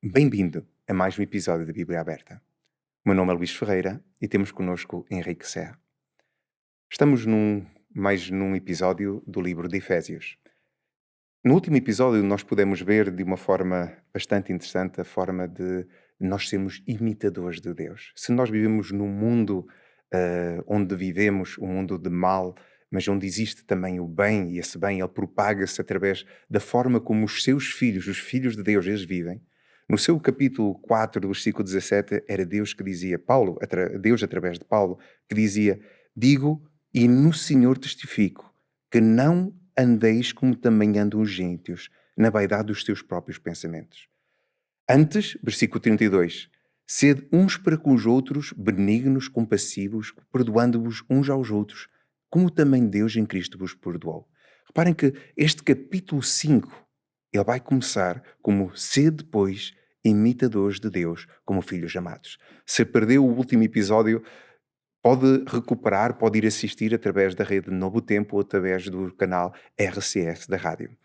Bem-vindo a mais um episódio da Bíblia Aberta. O meu nome é Luís Ferreira e temos connosco Henrique Serra. Estamos mais num episódio do livro de Efésios. No último episódio nós pudemos ver de uma forma bastante interessante a forma de nós sermos imitadores de Deus. Se nós vivemos num mundo onde vivemos, um mundo de mal, mas onde existe também o bem, e esse bem ele propaga-se através da forma como os seus filhos, os filhos de Deus, eles vivem. No seu capítulo 4, do versículo 17, era Deus que dizia, Deus através de Paulo, que dizia: digo e no Senhor testifico, que não andeis como também andam os gentios, na vaidade dos seus próprios pensamentos. Antes, versículo 32, sede uns para com os outros benignos, compassivos, perdoando-vos uns aos outros, como também Deus em Cristo vos perdoou. Reparem que este capítulo 5, ele vai começar como sede, pois, imitadores de Deus, como filhos amados. Se perdeu o último episódio, pode recuperar, pode ir assistir através da rede Novo Tempo ou através do canal RCS da rádio.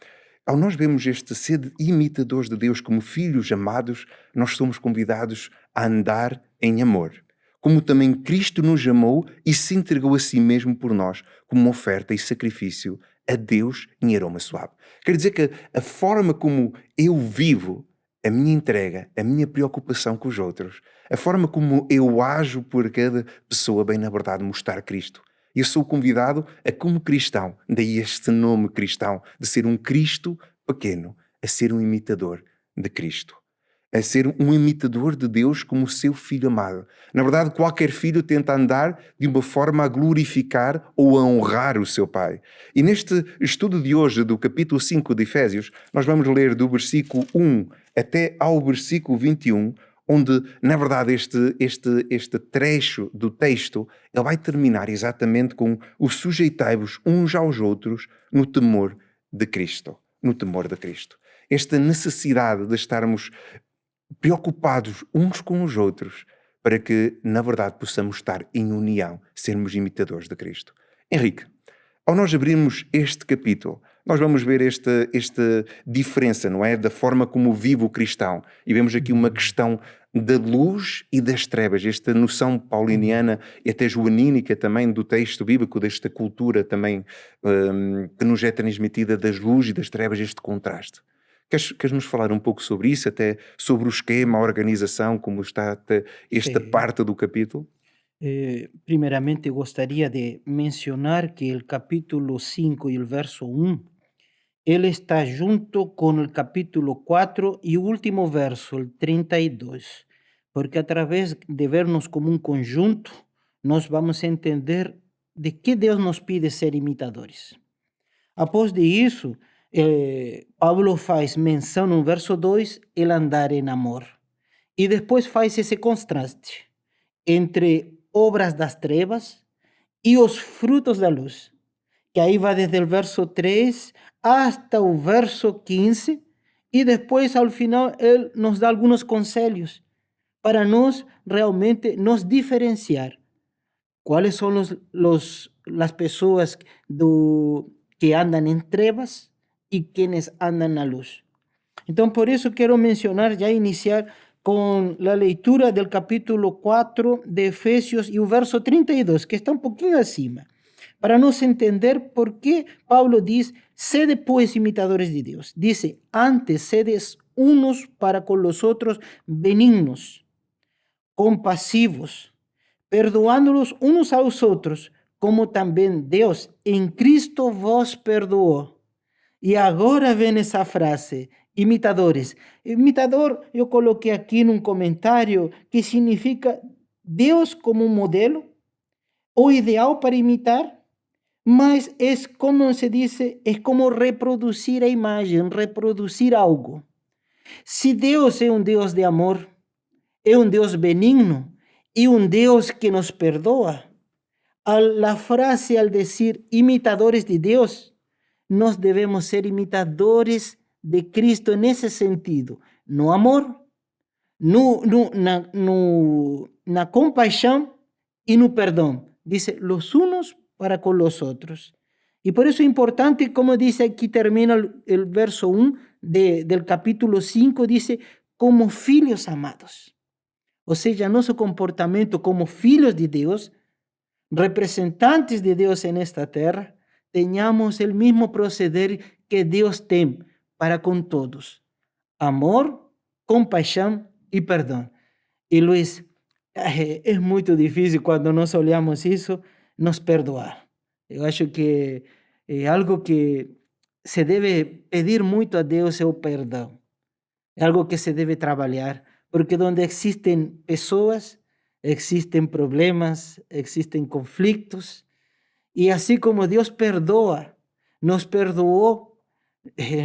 Ao nós vermos este ser imitadores de Deus como filhos amados, nós somos convidados a andar em amor. Como também Cristo nos amou e se entregou a si mesmo por nós, como uma oferta e sacrifício a Deus em aroma suave. Quer dizer que a forma como eu vivo a minha entrega, a minha preocupação com os outros, a forma como eu ajo por cada pessoa, bem na verdade, mostrar Cristo. Eu sou convidado a, como cristão, daí este nome cristão, de ser um Cristo pequeno, a ser um imitador de Cristo. A ser um imitador de Deus como seu filho amado. Na verdade, qualquer filho tenta andar de uma forma a glorificar ou a honrar o seu pai. E neste estudo de hoje, do capítulo 5 de Efésios, nós vamos ler do versículo 1 até ao versículo 21, onde, na verdade, este trecho do texto, ele vai terminar exatamente com o sujeitai-vos uns aos outros no temor de Cristo. No temor de Cristo. Esta necessidade de estarmos preocupados uns com os outros para que, na verdade, possamos estar em união, sermos imitadores de Cristo. Henrique, ao nós abrirmos este capítulo, nós vamos ver esta diferença, não é? Da forma como vive o cristão. E vemos aqui uma questão da luz e das trevas, esta noção pauliniana e até joanínica também do texto bíblico, desta cultura também que nos é transmitida das luzes e das trevas, este contraste. Queres nos falar um pouco sobre isso, até sobre o esquema, a organização, como está até esta Sí. parte do capítulo? Primeramente gostaría de mencionar que el capítulo 5 y el verso 1, él está junto con el capítulo 4 y último verso, el 32, porque a través de vernos como un conjunto, nos vamos a entender de que Deus nos pide ser imitadores. Após de isso, Paulo faz menção no verso 2, el andar em amor. E depois faz esse contraste entre obras das trevas e os frutos da luz, que aí vai desde o verso 3 hasta o verso 15, e depois, ao final, ele nos dá alguns conselhos para nós realmente nos diferenciar. Quais são as pessoas que andam em trevas e quienes andam na luz. Então, por isso quero mencionar, já iniciar com a leitura do capítulo 4 de Efésios e o verso 32, que está um pouquinho acima, para nos entender por que Paulo diz: sede pois imitadores de Deus. Dice: antes sedes unos para com los outros benignos, compasivos, perdoándolos unos a los outros, como também Deus em Cristo vos perdoou. E agora vem essa frase, imitadores. Imitador, eu coloquei aqui num comentário que significa Deus como um modelo, o ideal para imitar, mas é como se diz, é como reproduzir a imagem, reproduzir algo. Se Deus é um Deus de amor, é um Deus benigno e um Deus que nos perdoa, a frase al dizer imitadores de Deus, nós devemos ser imitadores de Cristo nesse sentido, no amor, na compaixão e no perdão. Diz, los unos para com los outros. E por isso é importante, como diz aqui, termina o verso 1 del capítulo 5, diz, como filhos amados. Ou seja, nosso comportamento como filhos de Deus, representantes de Deus nesta terra, tenhamos o mesmo proceder que Deus tem para com todos: amor, compaixão e perdão. E Luiz, é muito difícil quando nós olhamos isso, nos perdoar. Eu acho que é algo que se deve pedir muito a Deus é o perdão. É algo que se deve trabalhar, porque onde existem pessoas, existem problemas, existem conflitos, e assim como Deus perdoa, nos perdoou,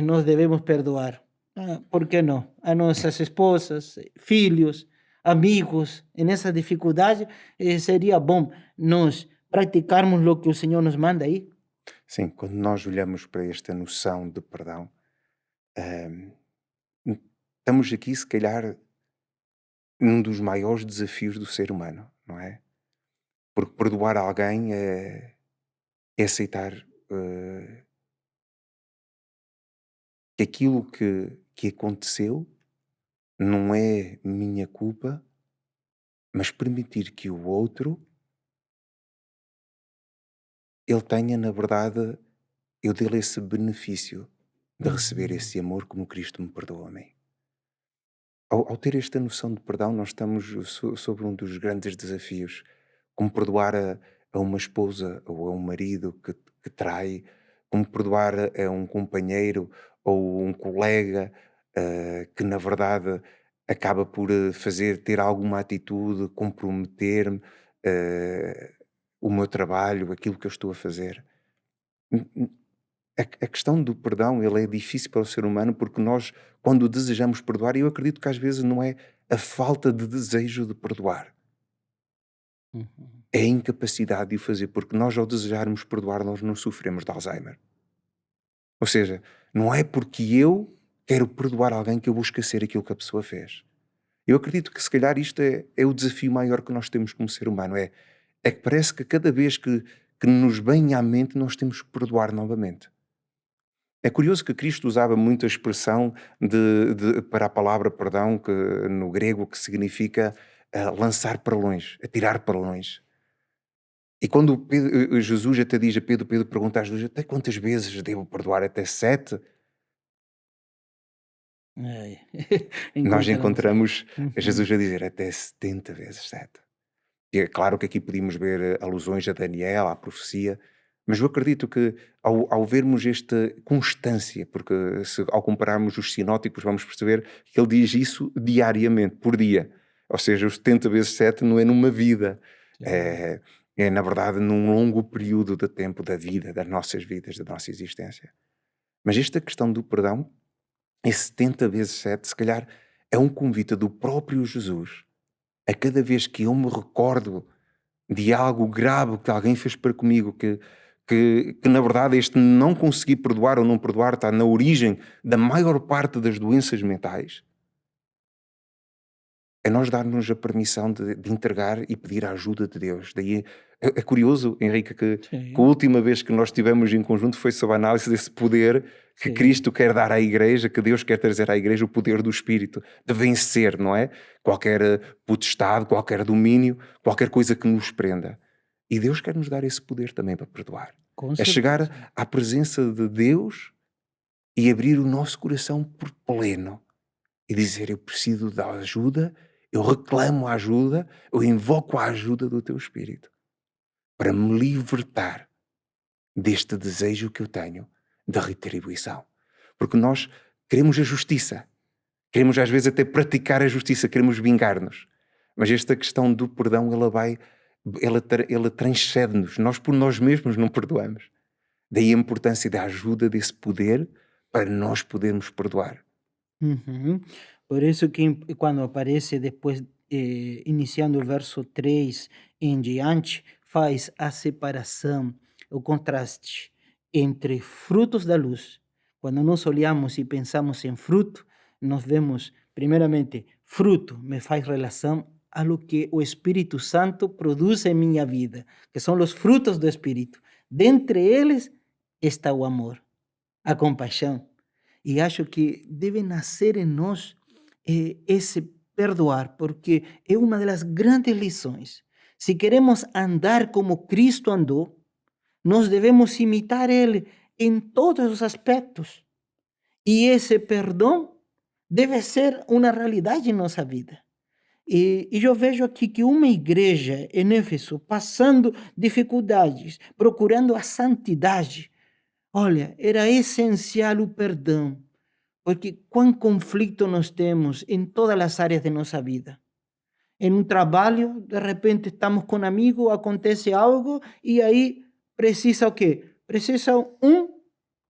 nós devemos perdoar. Por que não? A nossas esposas, filhos, amigos, nessa dificuldade, seria bom nós praticarmos o que o Senhor nos manda aí. Sim, quando nós olhamos para esta noção de perdão, ahm, estamos aqui, se calhar, num dos maiores desafios do ser humano, não é? Porque perdoar alguém é aceitar que aquilo que aconteceu não é minha culpa, mas permitir que o outro, ele tenha, na verdade, eu dei-lhe esse benefício de receber Uhum. esse amor como Cristo me perdoou a mim. Ao ter esta noção de perdão, nós estamos sobre um dos grandes desafios, como perdoar a uma esposa ou a um marido que trai, como perdoar a um companheiro ou um colega que, na verdade, acaba por ter alguma atitude, comprometer-me, eh, o meu trabalho, aquilo que eu estou a fazer. A questão do perdão, ele é difícil para o ser humano porque nós, quando desejamos perdoar, eu acredito que às vezes não é a falta de desejo de perdoar, Uhum. é a incapacidade de o fazer, porque nós, ao desejarmos perdoar, nós não sofremos de Alzheimer. Ou seja, não é porque eu quero perdoar alguém que eu vou esquecer aquilo que a pessoa fez. Eu acredito que se calhar isto é o desafio maior que nós temos como ser humano, é que parece que cada vez que nos vem à mente nós temos que perdoar novamente. É curioso que Cristo usava muito a expressão para a palavra perdão, que no grego que significa lançar para longe, atirar para longe. E quando Jesus até diz a Pedro, Pedro pergunta a Jesus, até quantas vezes devo perdoar? Até 7? Ai, Nós encontramos aí. encontramos Uhum. Jesus a dizer até 70 vezes 7. E é claro que aqui podíamos ver alusões a Daniel, à profecia, mas eu acredito que ao vermos esta constância, porque ao compararmos os sinóticos vamos perceber que ele diz isso diariamente, por dia. Ou seja, os 70 vezes 7 não é numa vida, Claro. é, é na verdade num longo período de tempo da vida, das nossas vidas, da nossa existência. Mas esta questão do perdão, esse 70 vezes 7, se calhar é um convite do próprio Jesus. A cada vez que eu me recordo de algo grave que alguém fez para comigo, que na verdade este não conseguir perdoar ou não perdoar está na origem da maior parte das doenças mentais, é nós darmos a permissão de entregar e pedir a ajuda de Deus. Daí é curioso, Henrique, que a Sim, última vez que nós estivemos em conjunto foi sobre a análise desse poder que sim. Cristo quer dar à igreja, que Deus quer trazer à igreja, o poder do Espírito, de vencer, não é? Qualquer potestade, qualquer domínio, qualquer coisa que nos prenda. E Deus quer nos dar esse poder também para perdoar. Com É chegar certeza. à presença de Deus e abrir o nosso coração por pleno e dizer: eu preciso da ajuda, eu reclamo a ajuda, eu invoco a ajuda do teu Espírito para me libertar deste desejo que eu tenho de retribuição. Porque nós queremos a justiça, queremos às vezes até praticar a justiça, queremos vingar-nos. Mas esta questão do perdão, ela transcende-nos. Nós por nós mesmos não perdoamos. Daí a importância da ajuda desse poder para nós podermos perdoar. Uhum. Por isso que quando aparece depois, iniciando o verso 3 em diante, faz a separação, o contraste entre frutos da luz. Quando nós olhamos e pensamos em fruto, nós vemos, primeiramente, fruto me faz relação a lo que o Espírito Santo produz em minha vida, que são os frutos do Espírito. Dentre eles está o amor, a compaixão. E acho que deve nascer em nós esse perdoar, porque é uma das grandes lições. Se queremos andar como Cristo andou, nós devemos imitar Ele em todos os aspectos. E esse perdão deve ser uma realidade em nossa vida. E eu vejo aqui que uma igreja em Éfeso, passando dificuldades, procurando a santidade, olha, era essencial o perdão, porque quão conflito nós temos em todas as áreas de nossa vida. Em um trabalho, de repente estamos com um amigo, acontece algo e aí precisa o quê? Precisa um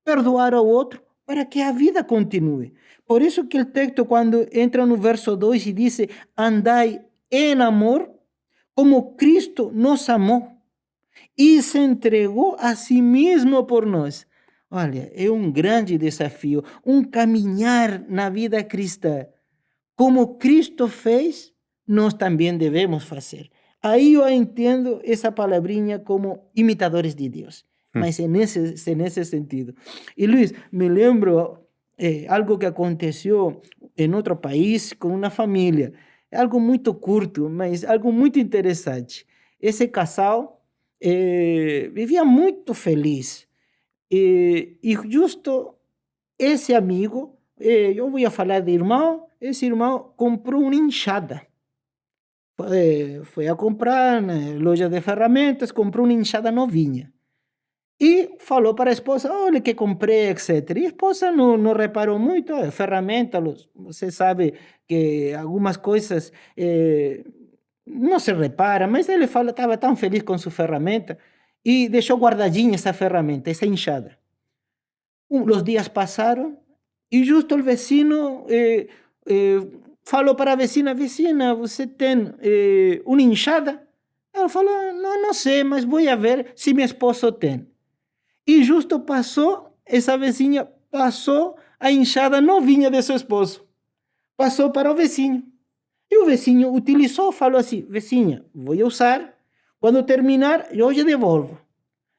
perdoar ao outro para que a vida continue. Por isso que o texto, quando entra no verso 2 e diz: andai em amor, como Cristo nos amou e se entregou a si mesmo por nós. Olha, é um grande desafio, um caminhar na vida cristã. Como Cristo fez, nós também devemos fazer. Aí eu entendo essa palavrinha como imitadores de Deus, Hum. mas é nesse sentido. E Luiz, me lembro algo que aconteceu em outro país com uma família. É algo muito curto, mas algo muito interessante. Esse casal vivia muito feliz. E justo esse amigo, eu vou falar de irmão, esse irmão comprou uma enxada. Foi a comprar na loja de ferramentas, comprou uma enxada novinha. E falou para a esposa, olha que comprei, etc. E a esposa não reparou muito, ferramenta, você sabe que algumas coisas não se repara, mas ele fala, estava tão feliz com sua ferramenta e deixou guardadinha essa ferramenta, essa enxada. Os dias passaram e justo o vecino falou para a vecina, vecina, você tem uma enxada? Ela falou, não sei, mas vou a ver se meu esposo tem. E justo passou, essa vizinha passou a enxada novinha de seu esposo. Passou para o vizinho. E o vizinho utilizou, falou assim, vizinha, vou usar, quando terminar, eu já devolvo.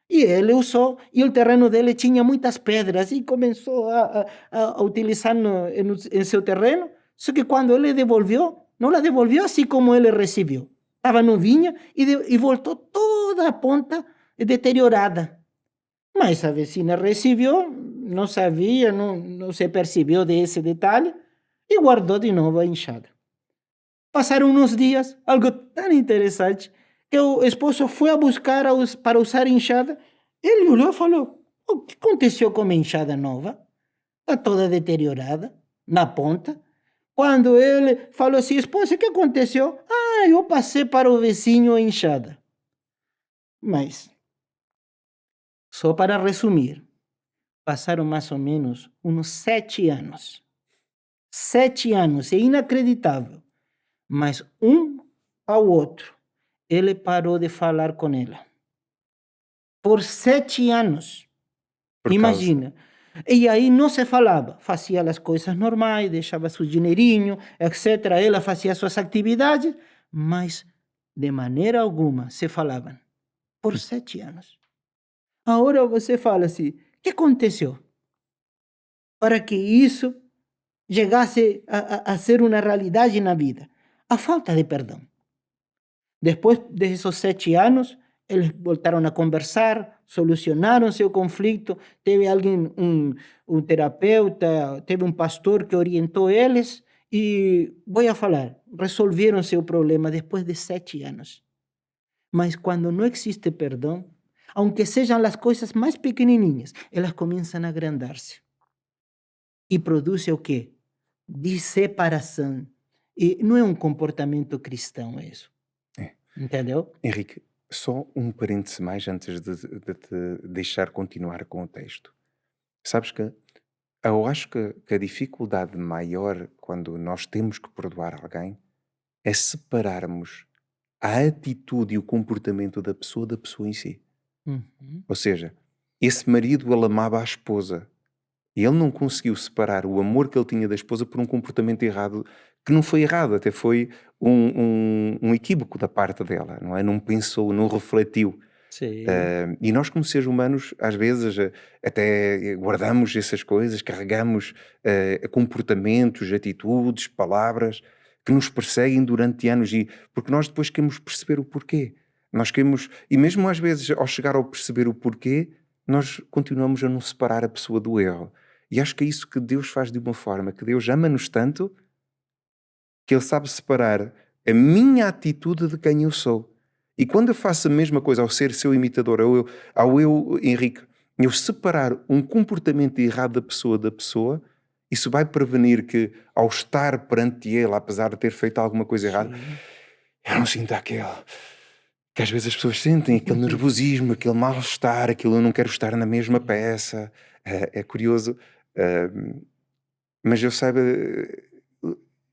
E ele usou, e o terreno dele tinha muitas pedras, e começou a utilizar em seu terreno, só que quando ele devolveu, não la devolveu assim como ele recebeu. Estava novinha e voltou toda a ponta deteriorada. Mas a vecina recebeu, não sabia, não se percebeu desse detalhe, e guardou de novo a enxada. Passaram uns dias, algo tão interessante, que o esposo foi a buscar para usar a enxada. Ele olhou e falou, o que aconteceu com a enxada nova? Está toda deteriorada, na ponta. Quando ele falou assim, esposa, o que aconteceu? Ah, eu passei para o vizinho a enxada. Mas, só para resumir, passaram mais ou menos uns 7 anos. 7 anos, é inacreditável. Mas um ao outro, ele parou de falar com ela. Por 7 anos. Por Imagina. E aí não se falava. Fazia as coisas normais, deixava seu dinheirinho, etc. Ela fazia suas atividades, mas de maneira alguma se falavam. Por 7 anos. Agora você fala assim, o que aconteceu? Para que isso chegasse a ser uma realidade na vida. A falta de perdão. Depois desses 7 anos, eles voltaram a conversar, solucionaram seu conflito, teve alguém, um terapeuta, teve um pastor que orientou eles e, vou falar, resolveram seu problema depois de 7 anos. Mas quando não existe perdão, aunque sejam as coisas mais pequenininhas, elas começam a agrandar-se. E produzem o quê? De separação. E não é um comportamento cristão isso. É. Entendeu? Henrique, só um parêntese mais antes de te deixar continuar com o texto. Sabes que eu acho que a dificuldade maior quando nós temos que perdoar alguém é separarmos a atitude e o comportamento da pessoa em si. Uhum. Ou seja, esse marido, ele amava a esposa e ele não conseguiu separar o amor que ele tinha da esposa por um comportamento errado, que não foi errado, até foi um equívoco da parte dela, não é? Não pensou, não refletiu. Sí, E nós, como seres humanos, às vezes até guardamos essas coisas, carregamos comportamentos, atitudes, palavras que nos perseguem durante anos, e porque nós depois queremos perceber o porquê. Nós queremos, e mesmo às vezes, ao chegar ao perceber o porquê, nós continuamos a não separar a pessoa do erro. E acho que é isso que Deus faz de uma forma, que Deus ama-nos tanto que Ele sabe separar a minha atitude de quem eu sou. E quando eu faço a mesma coisa ao ser seu imitador, Henrique, eu separar um comportamento errado da pessoa, isso vai prevenir que, ao estar perante ele, apesar de ter feito alguma coisa errada, sí. eu não sinto aquele que às vezes as pessoas sentem, aquele nervosismo, aquele mal-estar, aquilo eu não quero estar na mesma Sí, peça. É curioso, eh, mas eu saiba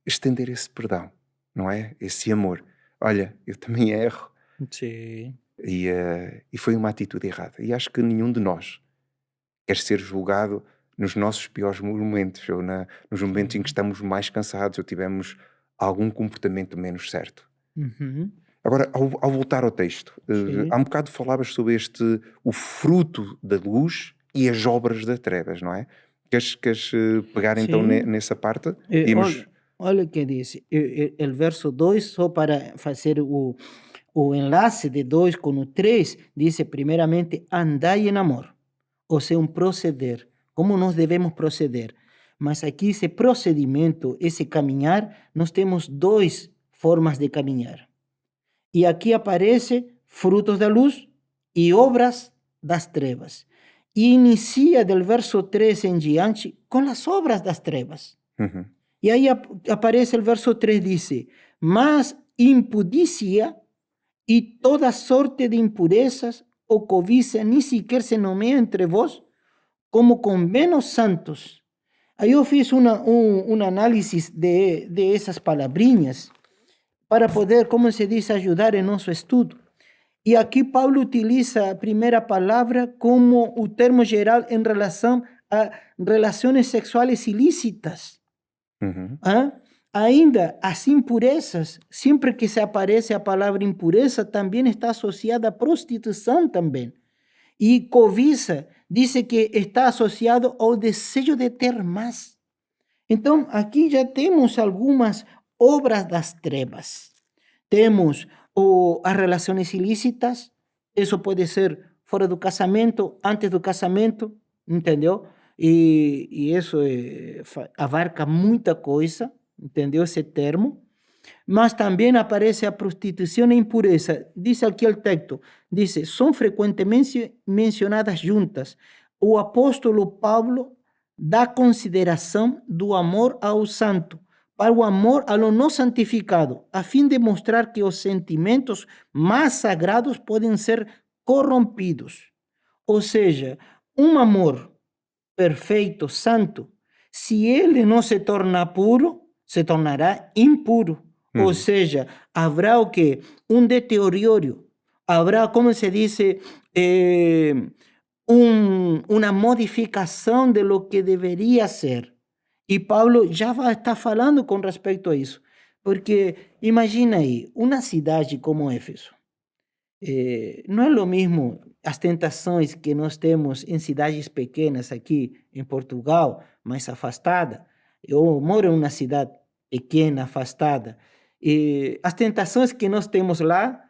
estender esse perdão, não é? Esse amor. Olha, eu também erro, sí, e foi uma atitude errada. E acho que nenhum de nós quer ser julgado nos nossos piores momentos, ou nos momentos em que sí. estamos mais cansados ou tivemos algum comportamento menos certo. Ujú, Agora, ao voltar ao texto, sí, há um bocado falavas sobre o fruto da luz e as obras das trevas, não é? Queres pegar então sí. nessa parte? Olha, Íamos. olha o que diz, el verso 2 só para fazer o enlace de 2 com o 3 diz primeiramente, andai em amor, ou seja, um proceder, como nós devemos proceder. Mas aqui esse procedimento, esse caminhar, nós temos 2 formas de caminhar. E aqui aparece frutos da luz e obras das trevas. E inicia del verso 3 em diante com as obras das trevas. Uhum, E aí aparece o verso 3, diz: mas impudícia e toda sorte de impurezas ou cobiça nem sequer se nomeia entre vós, como convém aos santos. Aí eu fiz uma análise de essas palavrinhas para poder, como se diz, ajudar em nosso estudo. E aqui Paulo utiliza a primeira palavra como o termo geral em relação a relações sexuais ilícitas. uhum, Hã? Ainda as impurezas, sempre que se aparece a palavra impureza, também está associada à prostituição também. E cobiça, diz que está associado ao desejo de ter mais. Então, aqui já temos algumas obras das trevas. Temos as relações ilícitas, isso pode ser fora do casamento, antes do casamento, entendeu? E isso abarca muita coisa, entendeu esse termo? Mas também aparece a prostituição e a impureza. Diz aqui o texto, diz, são frequentemente mencionadas juntas. O apóstolo Paulo dá consideração do amor ao santo, para o amor ao não santificado, a fim de mostrar que os sentimentos mais sagrados podem ser corrompidos. Ou seja, um amor perfeito, santo, se ele não se torna puro, se tornará impuro. Ou uhum. seja, haverá o quê? Um deterioro, haverá, como se diz, uma modificação de lo que deveria ser. E Paulo já vai estar falando com respeito a isso. Porque imagina aí, uma cidade como Éfeso. Não é o mesmo as tentações que nós temos em cidades pequenas aqui em Portugal, mais afastada. Eu moro em uma cidade pequena, afastada. E as tentações que nós temos lá,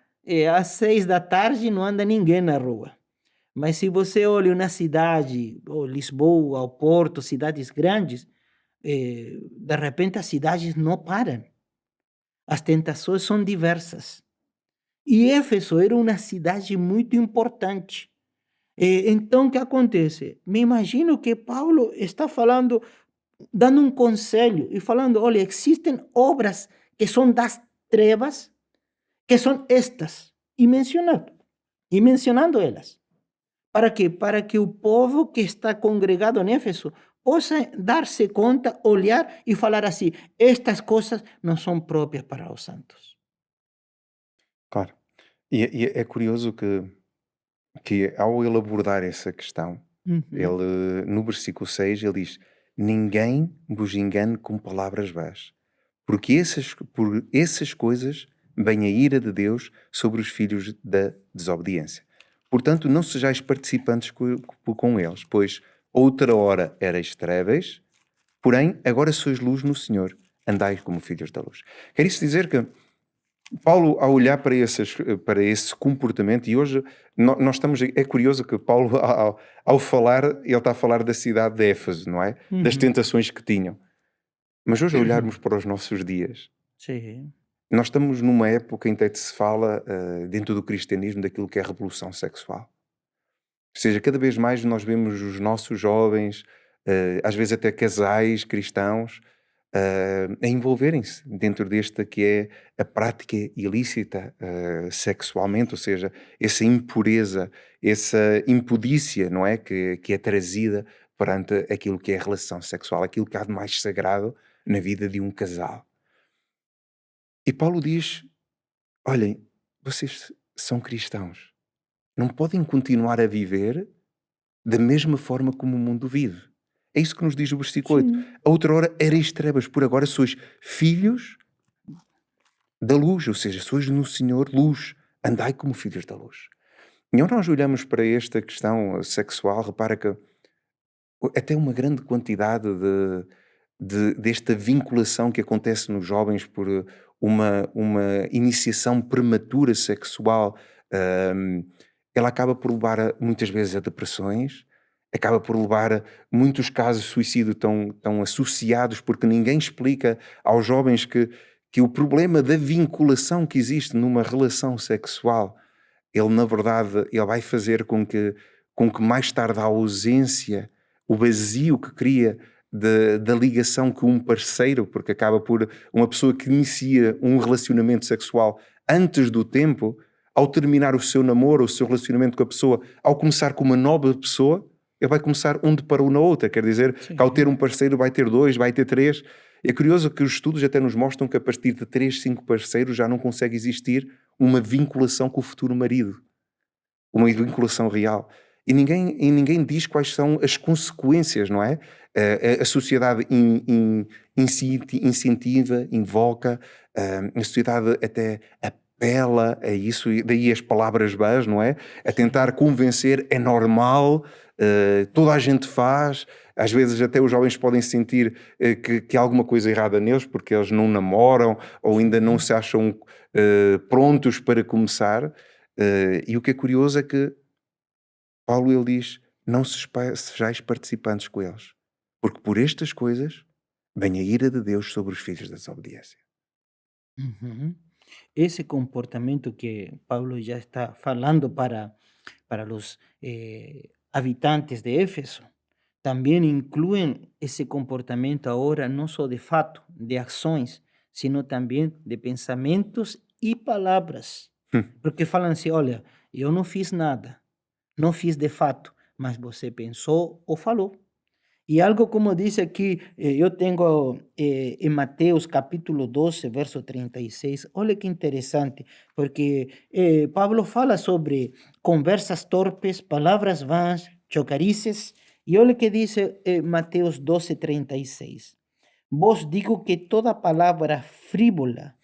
às 6 da tarde não anda ninguém na rua. Mas se você olha uma cidade, ou Lisboa, ou Porto, cidades grandes, de repente as cidades não param. As tentações são diversas. E Éfeso era uma cidade muito importante. Então, o que acontece? Me imagino que Paulo está falando, dando um conselho e falando: olha, existem obras que são das trevas, que são estas, e mencionando elas. Para quê? Para que o povo que está congregado em Éfeso possa dar-se conta, olhar e falar assim: estas coisas não são próprias para os santos. Claro. E é curioso que ao ele abordar essa questão, Uhum. ele, no versículo 6, ele diz: ninguém vos engane com palavras vãs, porque por essas coisas vem a ira de Deus sobre os filhos da desobediência. Portanto, não sejais participantes com eles, pois outra hora erais trevas, porém agora sois luz no Senhor, andai como filhos da luz. Quer isso dizer que Paulo, ao olhar para esse comportamento, e hoje nós estamos. É curioso que Paulo, ao falar, ele está a falar da cidade de Éfeso, não é? Das Uhum. tentações que tinham. Mas hoje, a olharmos para os nossos dias, Sí. nós estamos numa época em que se fala, dentro do cristianismo, daquilo que é a revolução sexual. Ou seja, cada vez mais nós vemos os nossos jovens, às vezes até casais cristãos, a envolverem-se dentro desta que é a prática ilícita sexualmente, ou seja, essa impureza, essa impudícia, não é? Que é trazida perante aquilo que é a relação sexual, aquilo que há de mais sagrado na vida de um casal. E Paulo diz: olhem, vocês são cristãos, não podem continuar a viver da mesma forma como o mundo vive. É isso que nos diz o versículo 8. Sí. A outra hora erais trevas, por agora sois filhos da luz, ou seja, sois no Senhor luz, andai como filhos da luz. E quando nós olhamos para esta questão sexual, repara que até uma grande quantidade desta vinculação que acontece nos jovens por uma iniciação prematura sexual, hum, ela acaba por levar muitas vezes a depressões, acaba por levar a muitos casos de suicídio tão associados, porque ninguém explica aos jovens que o problema da vinculação que existe numa relação sexual, ele na verdade ele vai fazer com que mais tarde a ausência, o vazio que cria da ligação com um parceiro, porque acaba por uma pessoa que inicia um relacionamento sexual antes do tempo, ao terminar o seu namoro, o seu relacionamento com a pessoa, ao começar com uma nova pessoa, ele vai começar onde parou na outra. Quer dizer que ao Sí. ter um parceiro vai ter dois, vai ter três. É curioso que os estudos até nos mostram que a partir de 3, 5 parceiros já não consegue existir uma vinculação com o futuro marido, uma vinculação real. E ninguém diz quais são as consequências, não é? A sociedade incentiva, invoca, a sociedade até apela a isso, e daí as palavras vãs, não é? A tentar convencer, é normal, toda a gente faz. Às vezes até os jovens podem sentir que há alguma coisa errada neles, porque eles não namoram ou ainda não Sí. se acham prontos para começar. E o que é curioso é que Paulo ele diz: não sejais participantes com eles, porque por estas coisas vem a ira de Deus sobre os filhos da desobediência. Ujú. Ese comportamiento que Pablo ya está falando para los habitantes de Éfeso, también incluyen ese comportamiento ahora no solo de fato, de acciones, sino también de pensamientos y palabras. Porque falam assim: olha, eu não fiz nada, não fiz de fato, mas você pensou ou falou. E algo como dice aquí, yo tengo en Mateos capítulo 12, verso 36. Olha que interesante, porque Pablo fala sobre conversas torpes, palavras vãs, chocarices, e olha que dice Mateos 12, 36. Vos digo que toda palavra frívola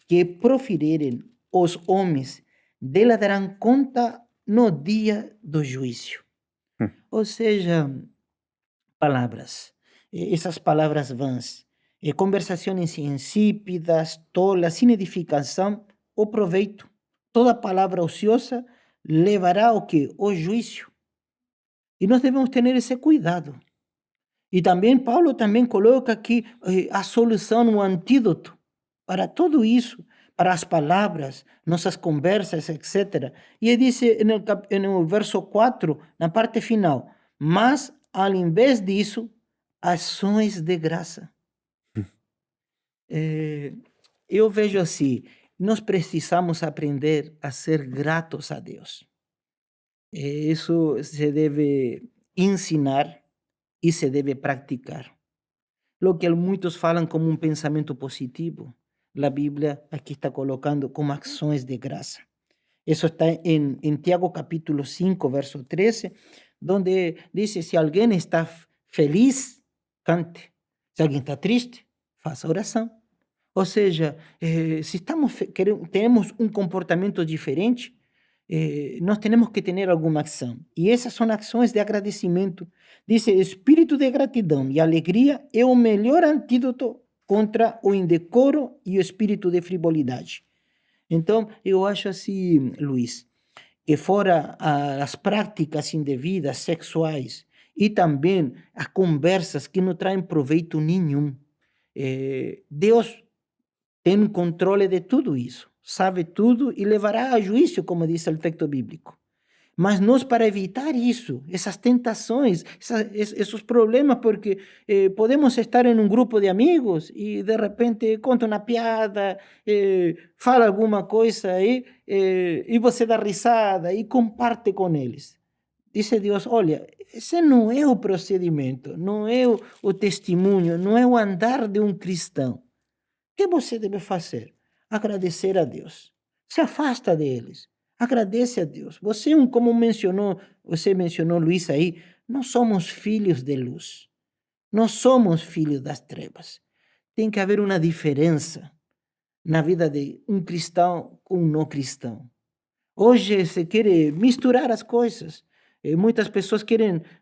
que proferiren os homens, dela darão conta no dia do juízo. Ou seja, palavras, essas palavras vãs, conversações insípidas, tolas, sem edificação ou proveito. Toda palavra ociosa levará ao que? O juízo. E nós devemos ter esse cuidado. E também Paulo também coloca aqui a solução, um antídoto para tudo isso, para as palavras, nossas conversas, etc. E ele diz no verso 4, na parte final, mas ao invés disso, ações de graça. Eh, eu vejo assim, nós precisamos aprender a ser gratos a Deus. Isso se deve ensinar e se deve praticar. Lo que muitos falam como um pensamento positivo, a Bíblia aqui está colocando como ações de graça. Isso está em Tiago capítulo 5, verso 13, donde diz: se alguém está feliz, cante. Se alguém está triste, faça oração. Ou seja, se temos um comportamento diferente, nós temos que ter alguma ação. E essas são ações de agradecimento. Diz: espírito de gratidão e alegria é o melhor antídoto contra o indecoro e o espírito de frivolidade. Então, eu acho assim, Luiz, que fora as práticas indevidas sexuais e também as conversas que não traem proveito nenhum, Deus tem um controle de tudo isso, sabe tudo e levará a juízo, como diz o texto bíblico. Mas nós, para evitar isso, essas tentações, esses problemas, porque podemos estar em um grupo de amigos e de repente conta uma piada, fala alguma coisa aí, e você dá risada e comparte com eles. Disse Deus: olha, esse não é o procedimento, não é o testemunho, não é o andar de um cristão. O que você deve fazer? Agradecer a Deus. Se afasta deles. Agradece a Deus. Como você mencionou, Luiz, aí, nós somos filhos de luz. Nós somos filhos das trevas. Tem que haver uma diferença na vida de um cristão com um não cristão. Hoje se quer misturar as coisas. Muitas pessoas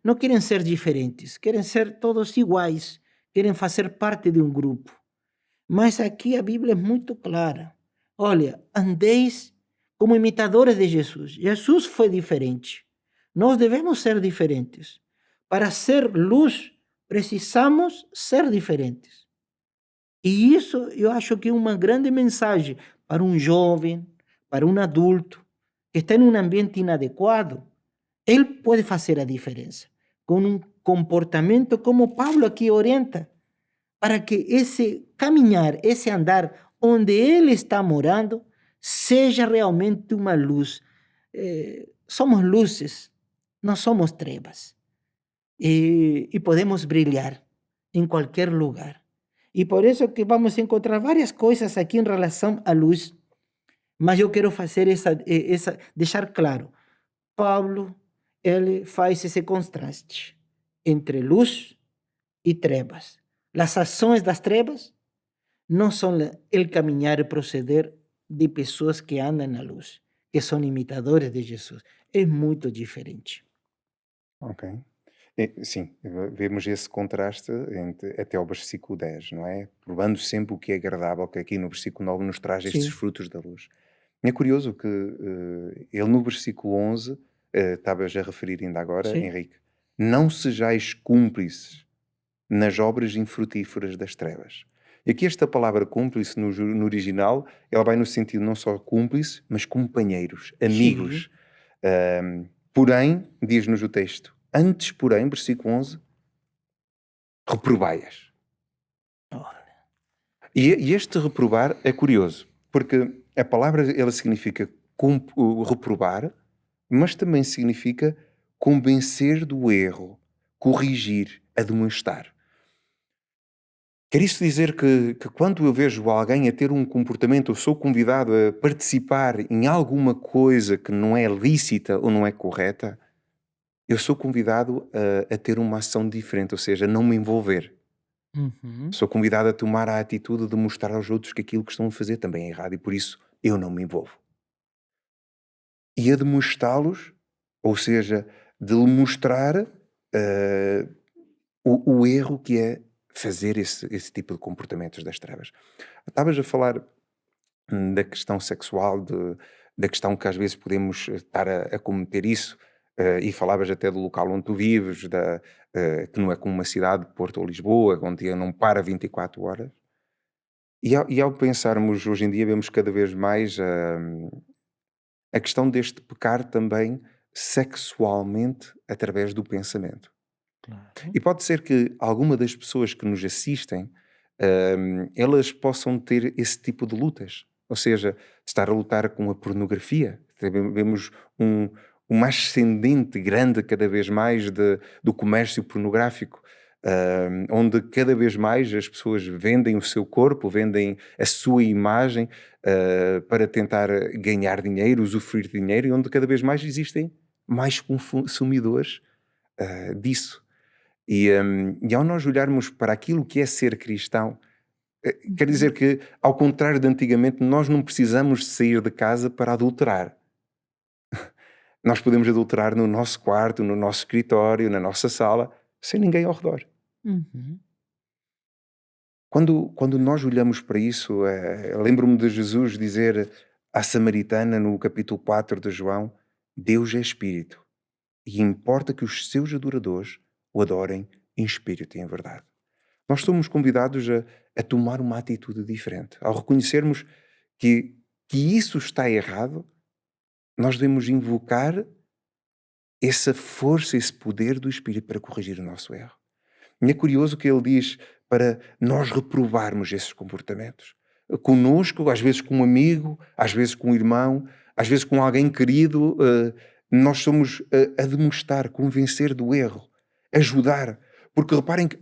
não querem ser diferentes, querem ser todos iguais, querem fazer parte de um grupo. Mas aqui a Bíblia é muito clara. Olha, andeis como imitadores de Jesus. Jesus foi diferente. Nós devemos ser diferentes. Para ser luz, precisamos ser diferentes. E isso eu acho que é uma grande mensagem para um jovem, para um adulto que está em um ambiente inadequado. Ele pode fazer a diferença com um comportamento como Paulo aqui orienta, para que esse caminhar, esse andar onde ele está morando, seja realmente uma luz. Somos luzes, não somos trevas. E podemos brilhar em qualquer lugar. E por isso que vamos encontrar várias coisas aqui em relação à luz. Mas eu quero fazer deixar claro. Paulo, ele faz esse contraste entre luz e trevas. As ações das trevas não são o caminhar e proceder de pessoas que andam na luz, que são imitadores de Jesus. É muito diferente. Ok. Sim, vemos esse contraste até ao versículo 10, não é? Provando sempre o que é agradável, que aqui no versículo 9 nos traz estes Sim, frutos da luz. É curioso que ele no versículo 11, estavas a referir ainda agora, sim. Henrique, não sejais cúmplices nas obras infrutíferas das trevas. E aqui esta palavra cúmplice no original, ela vai no sentido não só cúmplice, mas companheiros, Sim. amigos. Porém, diz-nos o texto, antes, porém, versículo 11, reprobai-as. Olha, E este reprovar é curioso, porque a palavra ela significa reprovar, mas também significa convencer do erro, corrigir, admoestar. Quer isso dizer que quando eu vejo alguém a ter um comportamento, eu sou convidado a participar em alguma coisa que não é lícita ou não é correta, eu sou convidado a ter uma ação diferente, ou seja, a não me envolver. uhum, Sou convidado a tomar a atitude de mostrar aos outros que aquilo que estão a fazer também é errado e por isso eu não me envolvo. E a demonstrá-los, ou seja, de lhe mostrar o erro que é fazer esse tipo de comportamentos das trevas. Estavas a falar da questão sexual, da questão que às vezes podemos estar a cometer isso, e falavas até do local onde tu vives, que não é como uma cidade, Porto ou Lisboa, onde não para 24 horas. E ao pensarmos, hoje em dia, vemos cada vez mais a questão deste pecar também sexualmente através do pensamento. claro. E pode ser que alguma das pessoas que nos assistem, elas possam ter esse tipo de lutas. Ou seja, estar a lutar com a pornografia. Vemos uma ascendente grande cada vez mais do comércio pornográfico, onde cada vez mais as pessoas vendem o seu corpo, vendem a sua imagem, para tentar ganhar dinheiro, usufruir de dinheiro, e onde cada vez mais existem mais consumidores, disso. E ao nós olharmos para aquilo que é ser cristão, quer dizer Uhum. que, ao contrário de antigamente, nós não precisamos sair de casa para adulterar. Nós podemos adulterar no nosso quarto, no nosso escritório, na nossa sala, sem ninguém ao redor. Uhum. Quando nós olhamos para isso, lembro-me de Jesus dizer à samaritana no capítulo 4 de João: Deus é Espírito e importa que os seus adoradores o adorem em espírito e em verdade. Nós somos convidados a tomar uma atitude diferente. Ao reconhecermos que isso está errado, nós devemos invocar essa força, esse poder do Espírito para corrigir o nosso erro. E é curioso que ele diz para nós reprovarmos esses comportamentos. Conosco, às vezes com um amigo, às vezes com um irmão, às vezes com alguém querido, nós somos a demonstrar, convencer do erro, ajudar. Porque reparem que,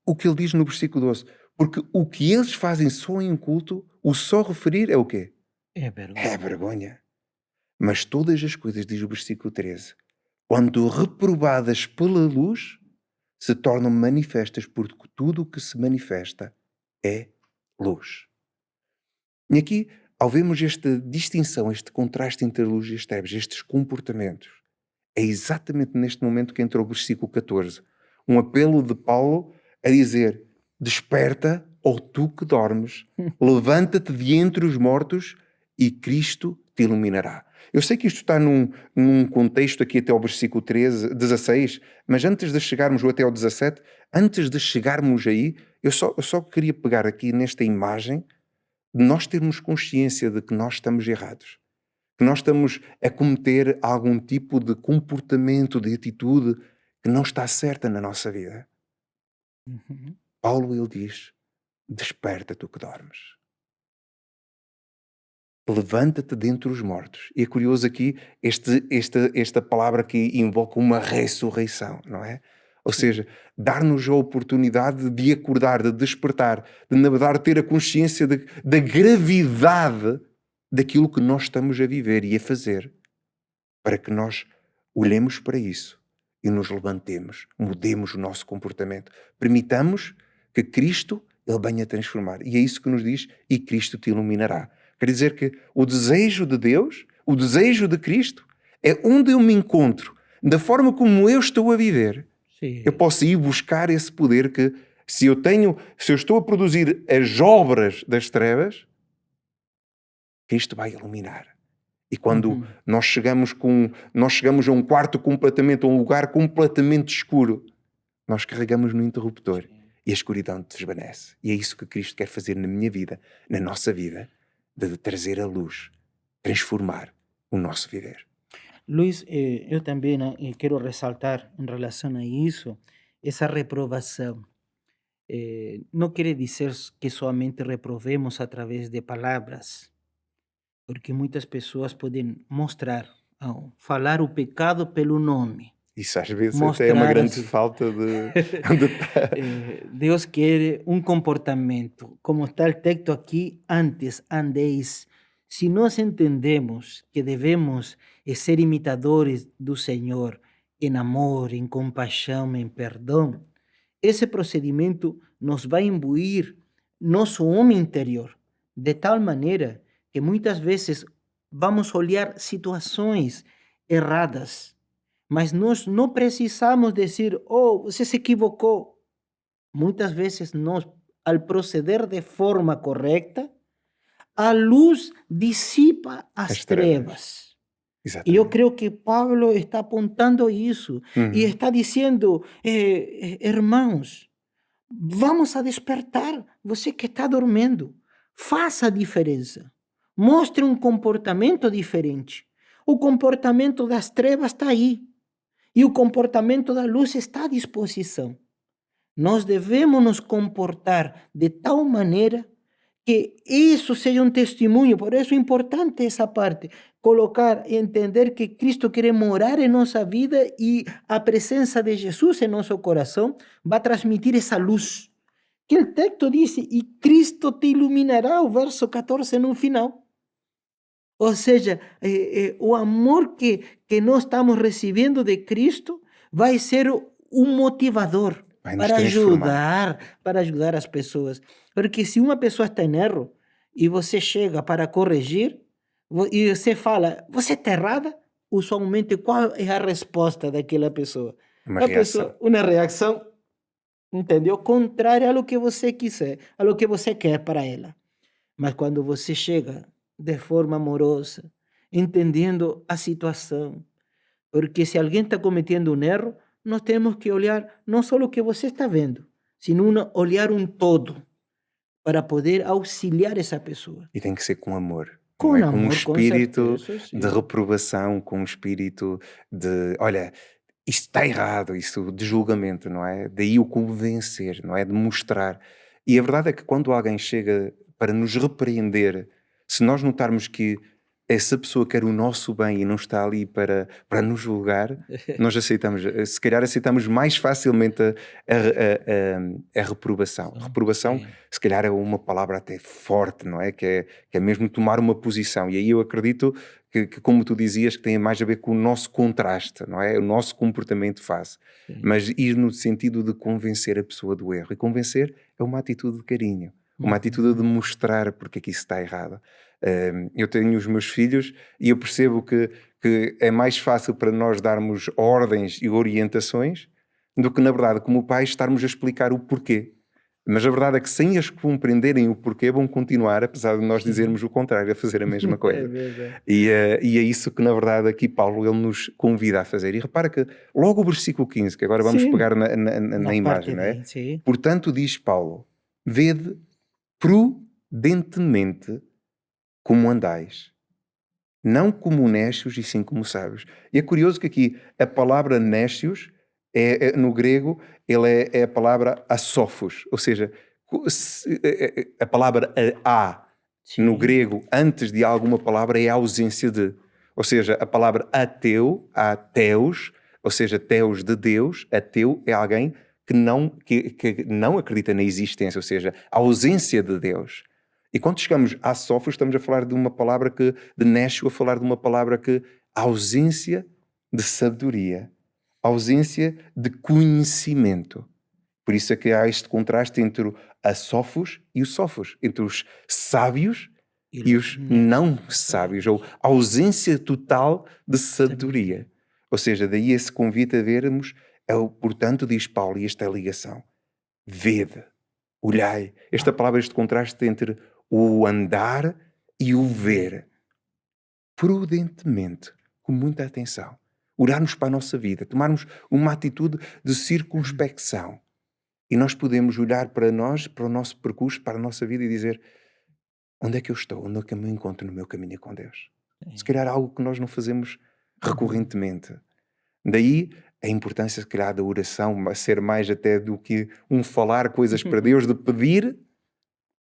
o que ele diz no versículo 12. Porque o que eles fazem só em culto, o só referir é o quê? É É vergonha. vergonha. Mas todas as coisas, diz o versículo 13, quando reprovadas pela luz, se tornam manifestas, porque tudo o que se manifesta é luz. E aqui, ao vermos esta distinção, este contraste entre a luz e as trevas, estes comportamentos, é exatamente neste momento que entrou o versículo 14. Um apelo de Paulo a dizer: desperta, ó tu que dormes, levanta-te de entre os mortos e Cristo te iluminará. Eu sei que isto está num contexto aqui até ao versículo 16, mas antes de chegarmos até ao 17, antes de chegarmos aí, eu só queria pegar aqui nesta imagem de nós termos consciência de que nós estamos errados, que nós estamos a cometer algum tipo de comportamento, de atitude que não está certa na nossa vida. Uhum. Paulo, ele diz: desperta tu que dormes. Levanta-te dentre os mortos. E é curioso aqui esta palavra que invoca uma ressurreição, não é? Ou Sim. seja, dar-nos a oportunidade de acordar, de despertar, de na verdade ter a consciência da gravidade daquilo que nós estamos a viver e a fazer, para que nós olhemos para isso e nos levantemos, mudemos o nosso comportamento, permitamos que Cristo ele venha transformar. E é isso que nos diz: e Cristo te iluminará. Quer dizer que o desejo de Deus, o desejo de Cristo, é onde eu me encontro, da forma como eu estou a viver, eu Sí. posso ir buscar esse poder que, se eu estou a produzir as obras das trevas, Cristo vai iluminar. E quando Ujú. nós chegamos a um quarto completamente, a um lugar completamente escuro, nós carregamos no interruptor e a escuridão desvanece. E é isso que Cristo quer fazer na minha vida, na nossa vida, de trazer a luz, transformar o nosso viver. Luis, yo también quiero resaltar en relación a eso, esa reprobación. No quiere decir que solamente reprovemos a través de palabras, porque muitas pessoas podem mostrar, falar o pecado pelo nome, Isso às vezes até é uma mostrar grande assim. falta de Deus quer um comportamento, como está o texto aqui, antes andeis. Se nós entendemos que devemos ser imitadores do Senhor em amor, em compaixão, em perdão, esse procedimento nos vai imbuir nosso homem interior, de tal maneira que muitas vezes vamos olhar situações erradas, mas nós não precisamos dizer: oh, você se equivocou. Muitas vezes nós, ao proceder de forma correta, a luz dissipa as as trevas. trevas. E eu Exatamente. creio que Paulo está apontando isso e Uhum. está dizendo: irmãos, vamos a despertar. Você que está dormindo, faça a diferença. Mostre um comportamento diferente. O comportamento das trevas está aí. E o comportamento da luz está à disposição. Nós devemos nos comportar de tal maneira que isso seja um testemunho. Por isso é importante essa parte, colocar e entender que Cristo quer morar em nossa vida e a presença de Jesus em nosso coração vai transmitir essa luz. Que o texto diz, e Cristo te iluminará, o verso 14 no final. Ou seja, o amor que nós estamos recebendo de Cristo vai ser um motivador Vai nos transformar. para ajudar as pessoas. Porque se uma pessoa está em erro e você chega para corrigir e você fala, você está errada, usualmente qual é a resposta daquela pessoa? Uma A reação. pessoa, uma reação, entendeu? Contrária a que você quiser, a lo que você quer para ela. Mas quando você chega de forma amorosa, entendendo a situação, porque se alguém está cometendo um erro, nós temos que olhar não só o que você está vendo, sino olhar um todo para poder auxiliar essa pessoa. E tem que ser com amor, não Com é? Com um amor, com espírito certeza, de sim. reprovação, com um espírito de, olha, isto está errado, isso de julgamento, não é? Daí o convencer, não é? De mostrar. E a verdade é que quando alguém chega para nos repreender, se nós notarmos que essa pessoa quer o nosso bem e não está ali para nos julgar, nós aceitamos, se calhar aceitamos mais facilmente a reprovação. Reprovação, Sim. se calhar, é uma palavra até forte, não é? Que é mesmo tomar uma posição. E aí eu acredito que, como tu dizias, que tem mais a ver com o nosso contraste, não é? O nosso comportamento face. Sim. Mas ir no sentido de convencer a pessoa do erro. E convencer é uma atitude de carinho, uma atitude de mostrar porque é que isso está errado. Eu tenho os meus filhos e eu percebo que é mais fácil para nós darmos ordens e orientações do que, na verdade, como pai, estarmos a explicar o porquê. Mas a verdade é que sem as compreenderem o porquê vão continuar, apesar de nós Sim. dizermos o contrário, a fazer a mesma É coisa. verdade. E é isso que, na verdade, aqui Paulo ele nos convida a fazer. E repara que logo o versículo 15, que agora vamos Sim, pegar na na imagem, parte não é? B, sim. Portanto, diz Paulo, vede prudentemente como andais, não como néscios e sim como sábios. E é curioso que aqui a palavra néscios, no grego, ele é a palavra asófos, ou seja, a palavra a no Sim, grego, antes de alguma palavra, é a ausência de. Ou seja, a palavra ateu, ateus, ou seja, teus de Deus, ateu é alguém que não acredita na existência, ou seja, a ausência de Deus. E quando chegamos a sófos, estamos a falar de uma palavra de Néscio, a falar de uma palavra a ausência de sabedoria, ausência de conhecimento. Por isso é que há este contraste entre o asófos e o sófos, entre os sábios e e os os não sábios, ou necessários. ausência total de Sabedoria. sabedoria. Ou seja, daí esse convite a vermos, portanto, diz Paulo, e esta é a ligação, vede, olhai. Esta palavra, este contraste entre o andar e o ver, prudentemente, com muita atenção. Olharmos para a nossa vida, tomarmos uma atitude de circunspecção. E nós podemos olhar para nós, para o nosso percurso, para a nossa vida e dizer: onde é que eu estou? Onde é que eu me encontro no meu caminho com Deus? Se Sim. calhar algo que nós não fazemos Uhum. recorrentemente. Daí a importância, se calhar, da oração, a ser mais até do que um falar coisas para Deus, de pedir,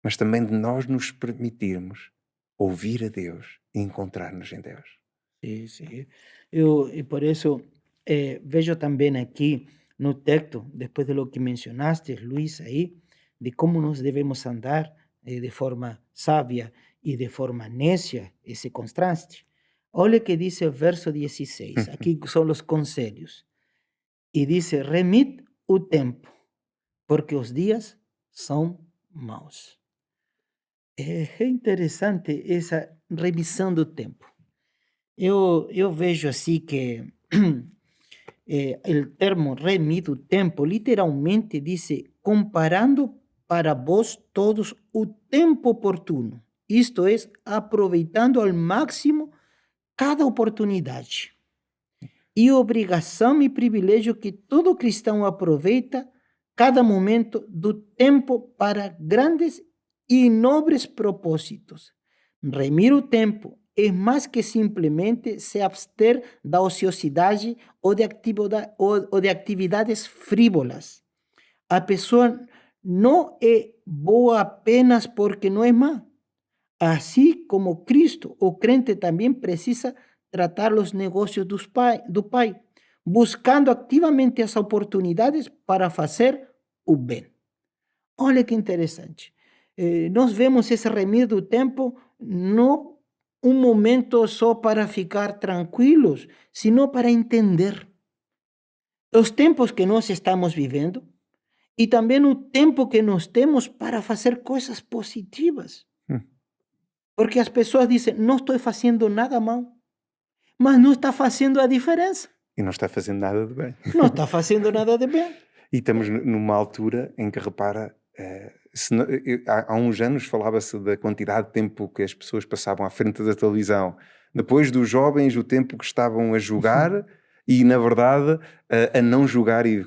mas também de nós nos permitirmos ouvir a Deus e encontrar-nos em Deus. Sim, sim. E por isso vejo também aqui no texto, depois de lo que mencionaste, Luis, aí, de como nós devemos andar de forma sábia e de forma necia, esse contraste. Olha o que diz o verso 16, aqui são os conselhos. E diz: remit o tempo, porque os dias são maus. É interessante essa revisão do tempo. Eu vejo assim que o termo remite o tempo literalmente diz comparando para vós todos o tempo oportuno. Isto é, aproveitando ao máximo cada oportunidade. E obrigação e privilégio que todo cristão aproveita cada momento do tempo para grandes e nobres propósitos. Remir o tempo é mais que simplesmente se abster da ociosidade ou de atividades frívolas. A pessoa não é boa apenas porque não é má. Assim como Cristo, o crente também precisa tratar os negócios do Pai, buscando ativamente as oportunidades para fazer o bem. Olha que interessante. Nós vemos esse remir do tempo não um momento só para ficar tranquilos, sino para entender os tempos que nós estamos vivendo e também o tempo que nós temos para fazer coisas positivas. Hum. Porque as pessoas dizem, não estou fazendo nada mal. mas não está fazendo a diferença. E não está fazendo nada de bem. Não está fazendo nada de bem. E estamos numa altura em que, repara, há uns anos falava-se da quantidade de tempo que as pessoas passavam à frente da televisão. Depois dos jovens, o tempo que estavam a jogar e, na verdade, a não jogar, e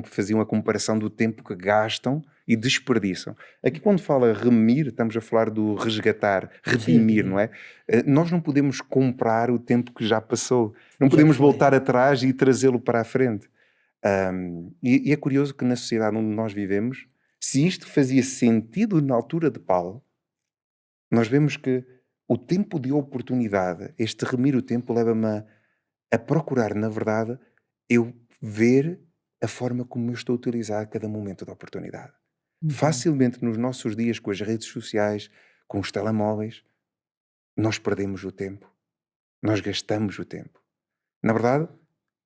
faziam a comparação do tempo que gastam e desperdiçam. Aqui, quando fala remir, estamos a falar do resgatar, redimir, não Sim, é? Nós não podemos comprar o tempo que já passou. Não já podemos foi. voltar atrás e trazê-lo para a frente. E é curioso que na sociedade onde nós vivemos, se isto fazia sentido na altura de Paulo, nós vemos que o tempo de oportunidade, este remir o tempo, leva-me a procurar, na verdade, eu ver a forma como eu estou a utilizar cada momento da oportunidade. Uhum. Facilmente nos nossos dias, com as redes sociais, com os telemóveis, nós perdemos o tempo, nós gastamos o tempo. Na verdade,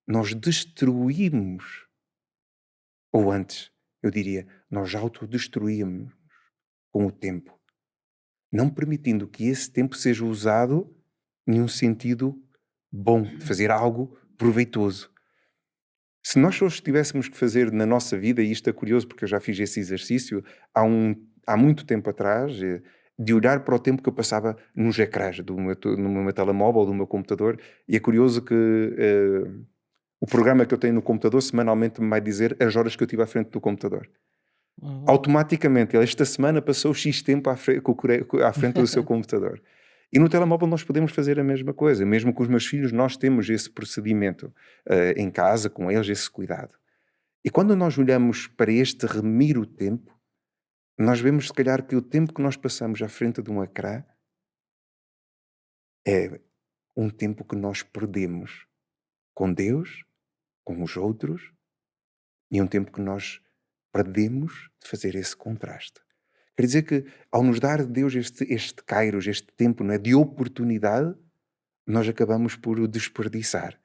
nós destruímos. Ou antes, eu diria, nós autodestruímos com o tempo, não permitindo que esse tempo seja usado em um sentido bom, de fazer algo proveitoso. Se nós só tivéssemos que fazer na nossa vida, e isto é curioso porque eu já fiz esse exercício há muito tempo atrás, de olhar para o tempo que eu passava nos ecrãs no meu telemóvel ou do meu computador, e é curioso que o programa que eu tenho no computador semanalmente me vai dizer as horas que eu tive à frente do computador. Uhum. Automaticamente, ele esta semana passou X tempo à frente do seu computador. E no telemóvel nós podemos fazer a mesma coisa. Mesmo com os meus filhos, nós temos esse procedimento em casa, com eles, esse cuidado. E quando nós olhamos para este remir o tempo, nós vemos se calhar que o tempo que nós passamos à frente de um ecrã é um tempo que nós perdemos com Deus, com os outros, e é um tempo que nós perdemos de fazer esse contraste. Quer dizer que, ao nos dar Deus este kairos, este tempo, não é, de oportunidade, nós acabamos por o desperdiçar.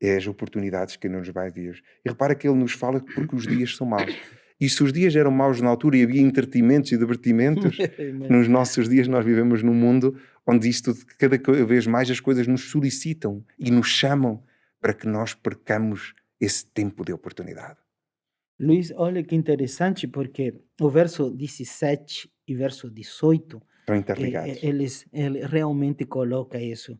É as oportunidades que nos vai Deus. E repara que Ele nos fala porque os dias são maus. E se os dias eram maus na altura e havia entretimentos e divertimentos, Amen. nos nossos dias nós vivemos num mundo onde isto, cada vez mais as coisas nos solicitam e nos chamam para que nós percamos esse tempo de oportunidade. Luiz, olha que interessante, porque o verso 17 e verso 18, Estão interligados. ele realmente coloca isso.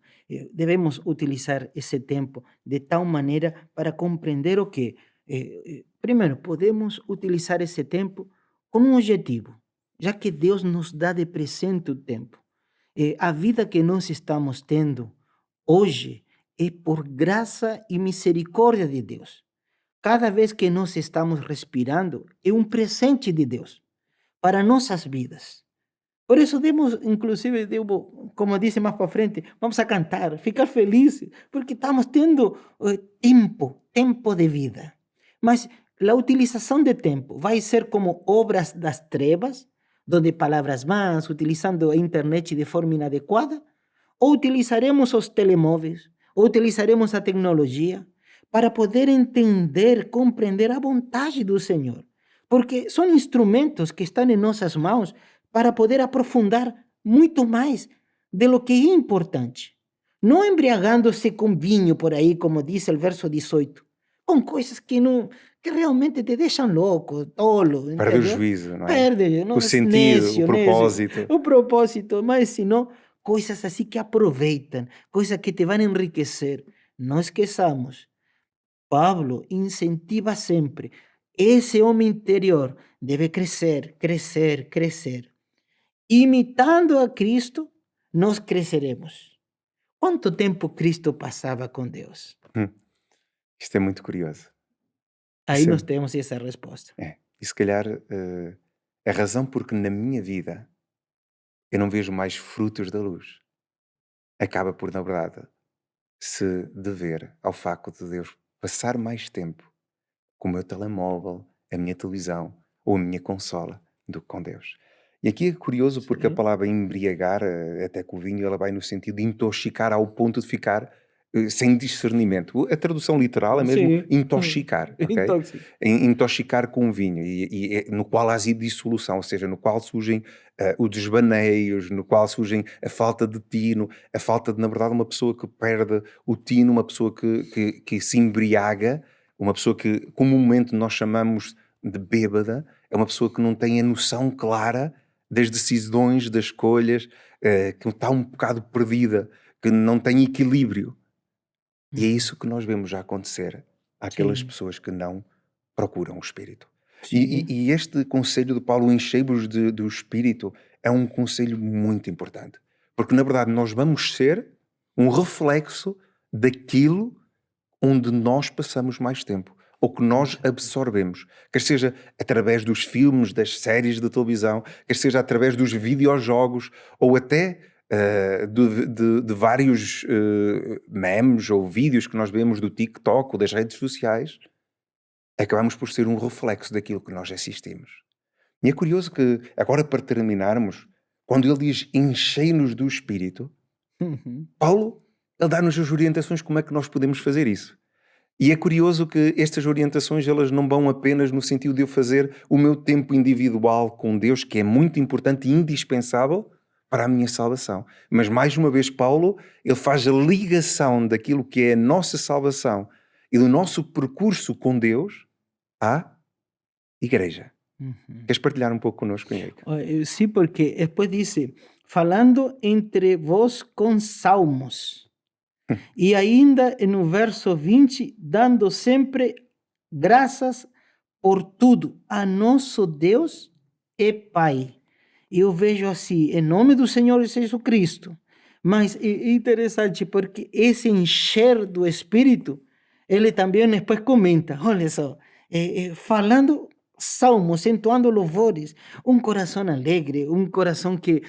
Devemos utilizar esse tempo de tal maneira para compreender o que, primeiro, podemos utilizar esse tempo com um objetivo, já que Deus nos dá de presente o tempo. A vida que nós estamos tendo hoje é por graça e misericórdia de Deus. Cada vez que nós estamos respirando, é um presente de Deus para nossas vidas. Por isso, como disse mais para frente, vamos a cantar, ficar felizes, porque estamos tendo tempo de vida. Mas a utilização de tempo vai ser como obras das trevas, donde palavras más, utilizando a internet de forma inadequada, ou utilizaremos os telemóveis, ou utilizaremos a tecnologia para poder entender, compreender a vontade do Senhor. Porque são instrumentos que estão em nossas mãos para poder aprofundar muito mais de lo que é importante. Não embriagando-se com vinho por aí, como diz o verso 18, com coisas que realmente te deixam louco, tolo, Perde o entendeu? juízo, não é? Perde, não, O sentido, o nécio, nécio, propósito. o propósito, mas senão coisas assim que aproveitam, coisas que te vão enriquecer. Não esqueçamos, Pablo incentiva sempre. Esse homem interior deve crescer, crescer, crescer. Imitando a Cristo, nós cresceremos. Quanto tempo Cristo passava com Deus? Hum, Isto é muito curioso. Aí Isso nós temos essa resposta. E se calhar a razão porque na minha vida eu não vejo mais frutos da luz acaba por, na verdade, se dever ao facto de Deus passar mais tempo com o meu telemóvel, a minha televisão ou a minha consola do que com Deus. E aqui é curioso porque a Sim. palavra embriagar, até com o vinho, ela vai no sentido de intoxicar ao ponto de ficar sem discernimento. A tradução literal é mesmo Sim. intoxicar, ok? Intóxico. Intoxicar com vinho, no qual há dissolução, ou seja, no qual surgem os desvaneios, no qual surgem a falta de tino, a falta de, na verdade, uma pessoa que perde o tino, uma pessoa que se embriaga, uma pessoa que comumente nós chamamos de bêbada, é uma pessoa que não tem a noção clara das decisões, das escolhas, que está um bocado perdida, que não tem equilíbrio. E é Uhum. isso que nós vemos já acontecer àquelas Sim, pessoas que não procuram o Espírito. sim. E este conselho de Paulo, enchei-vos do Espírito, é um conselho muito importante. Porque, na verdade, nós vamos ser um reflexo daquilo onde nós passamos mais tempo, ou que nós Exatamente. absorvemos, quer seja através dos filmes, das séries de televisão, quer seja através dos videojogos, ou até de vários memes ou vídeos que nós vemos do TikTok ou das redes sociais, acabamos por ser um reflexo daquilo que nós assistimos. E é curioso que, agora para terminarmos, quando ele diz enchei-nos do Espírito, Uhum. Paulo, ele dá-nos as orientações como é que nós podemos fazer isso. E é curioso que estas orientações elas não vão apenas no sentido de eu fazer o meu tempo individual com Deus, que é muito importante e indispensável para a minha salvação. Mas mais uma vez Paulo, ele faz a ligação daquilo que é a nossa salvação e do nosso percurso com Deus à igreja. Uhum. Queres partilhar um pouco connosco, Henrique? Sí, porque después dice, falando entre vos con salmos. E ainda no verso 20, dando sempre graças por tudo a nosso Deus e Pai. Eu vejo assim, em nome do Senhor Jesus Cristo. Mas é interessante porque esse encher do Espírito, ele também depois comenta, olha só, falando salmos, entoando louvores, um coração alegre, um coração que